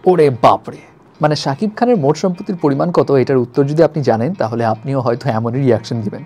ওরে বাপরে, মানে শাকিব খানের মোট সম্পত্তির পরিমাণ কত এটার উত্তর যদি আপনি জানেন তাহলে আপনিও হয়তো এমনই রিয়াকশন দিবেন।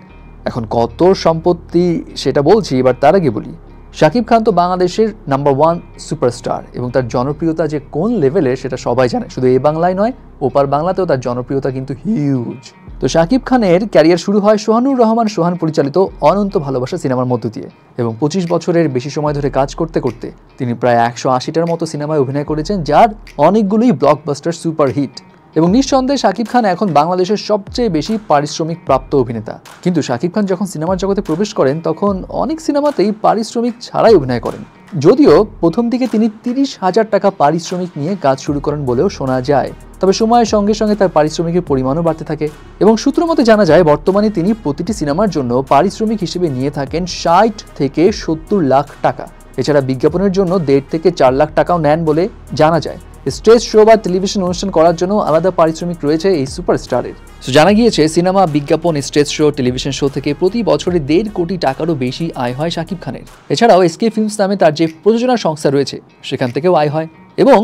এখন কত সম্পত্তি সেটা বলছি, এবার তার আগে বলি শাকিব খান তো বাংলাদেশের নাম্বার 1 সুপারস্টার এবং তার জনপ্রিয়তা যে কোন লেভেলের সেটা সবাই জানে। শুধু এই বাংলায় নয়, ওপার বাংলাতেও তার জনপ্রিয়তা কিন্তু হিউজ। তো শাকিব খানের ক্যারিয়ার শুরু হয় সোহানুর রহমান সোহান পরিচালিত অনন্ত ভালোবাসা সিনেমার মধ্য দিয়ে এবং 25 বছরের বেশি সময় ধরে কাজ করতে করতে তিনি প্রায় 180টার মতো সিনেমায় অভিনয় করেছেন, যার অনেকগুলোই ব্লকবাস্টার সুপারহিট। এবং নিঃসন্দেহে শাকিব খান এখন বাংলাদেশের সবচেয়ে বেশি পারিশ্রমিক প্রাপ্ত অভিনেতা। কিন্তু শাকিব খান যখন সিনেমার জগতে প্রবেশ করেন তখন অনেক সিনেমাতেই পারিশ্রমিক ছাড়াই অভিনয় করেন, যদিও প্রথম দিকে তিনি 30,000 টাকা পারিশ্রমিক নিয়ে কাজ শুরু করেন বলেও শোনা যায়। তবে সময়ের সঙ্গে সঙ্গে তার পারিশ্রমিকের পরিমাণও বাড়তে থাকে এবং সূত্র মতে জানা যায় বর্তমানে তিনি প্রতিটি সিনেমার জন্য পারিশ্রমিক হিসেবে নিয়ে থাকেন 60 থেকে 70 লাখ টাকা। এছাড়া বিজ্ঞাপনের জন্য 1.5 থেকে 4 লাখ টাকাও নেন বলে জানা যায়। স্টেজ শো বা টেলিভিশন অনুষ্ঠান করার জন্য আলাদা পারিশ্রমিক রয়েছে এই সুপারস্টারের। জানা গিয়েছে সিনেমা, বিজ্ঞাপন, স্টেজ শো, টেলিভিশন শো থেকে প্রতি বছরে 1.5 কোটি টাকারও বেশি আয় হয় শাকিব খানের। এছাড়াও এসকে ফিল্মস নামে তার যে প্রযোজনা সংস্থা রয়েছে সেখান থেকেও আয় হয়। এবং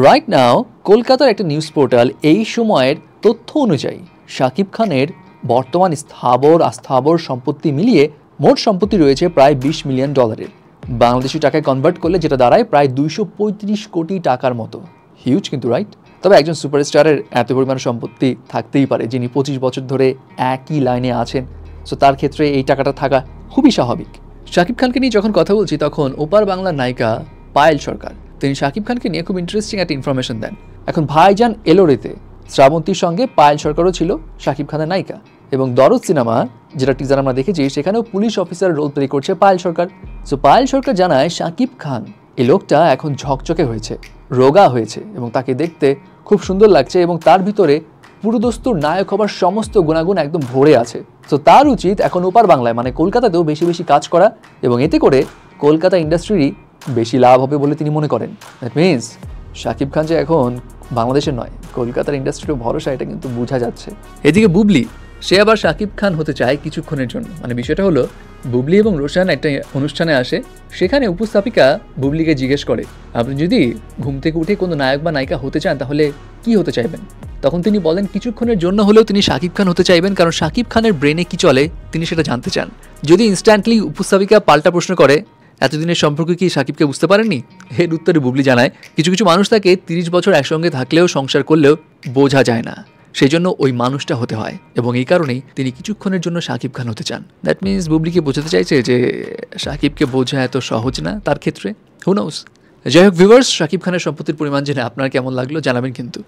রাইট নাও কলকাতার একটা নিউজ পোর্টাল এই সময়ের তথ্য অনুযায়ী শাকিব খানের বর্তমান স্থাবর সম্পত্তি মিলিয়ে মোট সম্পত্তি রয়েছে প্রায় $20 মিলিয়ন। বাংলাদেশি টাকায় কনভার্ট করলে যেটা দাঁড়ায় প্রায় 235 কোটি টাকার মতো। হিউজ কিন্তু, রাইট? তবে একজন সুপারস্টারের এত পরিমাণ সম্পত্তি থাকতেই পারে যিনি 25 বছর ধরে একই লাইনে আছেন, সো তার ক্ষেত্রে এই টাকাটা থাকা খুবই স্বাভাবিক। শাকিব খানকে নিয়ে যখন কথা বলছি তখন ওপার বাংলার নায়িকা পায়েল সরকার তিনি শাকিব খানকে নিয়ে খুব ইন্টারেস্টিং একটা ইনফরমেশন দেন। এখন ভাইজান এলোরেতে শ্রাবন্তীর সঙ্গে পায়েল সরকারও ছিল শাকিব খানের নায়িকা এবং দরদ সিনেমা যেটা টিজার আমরা দেখেছি সেখানেও পুলিশ অফিসার রোল প্লে করছে পায়েল সরকার। সো পায়েল সরকার জানায় শাকিব খান এই লোকটা এখন ঝকঝকে হয়েছে, রোগা হয়েছে এবং তাকে দেখতে খুব সুন্দর লাগছে এবং তার ভিতরে পুরোদস্তুর নায়ক হবার সমস্ত গুণাগুণ একদম ভরে আছে। তো তার উচিত এখন ওপার বাংলায় মানে কলকাতাতেও বেশি বেশি কাজ করা এবং এতে করে কলকাতা ইন্ডাস্ট্রিরই বেশি লাভ হবে বলে তিনি মনে করেন। দ্যাট মিনস শাকিব খান যে এখন বাংলাদেশের নয় কলকাতার ইন্ডাস্ট্রিরও ভরসা, এটা কিন্তু বোঝা যাচ্ছে। এদিকে বুবলি, সে আবার শাকিব খান হতে চায় কিছুক্ষণের জন্য। মানে বিষয়টা হলো বুবলি এবং রোশান একটা অনুষ্ঠানে আসে, সেখানে উপস্থাপিকা বুবলিকে জিজ্ঞেস করে আপনি যদি ঘুম থেকে উঠে কোনো নায়ক বা নায়িকা হতে চান তাহলে কি হতে চাইবেন? তখন তিনি বলেন কিছুক্ষণের জন্য হলেও তিনি শাকিব খান হতে চাইবেন, কারণ শাকিব খানের ব্রেনে কি চলে তিনি সেটা জানতে চান। যদি ইনস্ট্যান্টলি উপস্থাপিকা পাল্টা প্রশ্ন করে এতদিনের সম্পর্ক কি শাকিবকে বুঝতে পারেননি, এর উত্তরে বুবলি জানায় কিছু কিছু মানুষ তাকে 30 বছর একসঙ্গে থাকলেও সংসার করলেও বোঝা যায় না, সেই জন্য ওই মানুষটা হতে হয় এবং এই কারণেই তিনি কিছুক্ষণের জন্য শাকিব খান হতে চান। দ্যাট মিনস বুবলিকে বোঝাতে চাইছে যে শাকিবকে বোঝা এত সহজ না তার ক্ষেত্রে। হু নোস। যাই হোক ভিউয়ার্স, শাকিব খানের সম্পত্তির পরিমাণ জেনে আপনার কেমন লাগলো জানাবেন কিন্তু।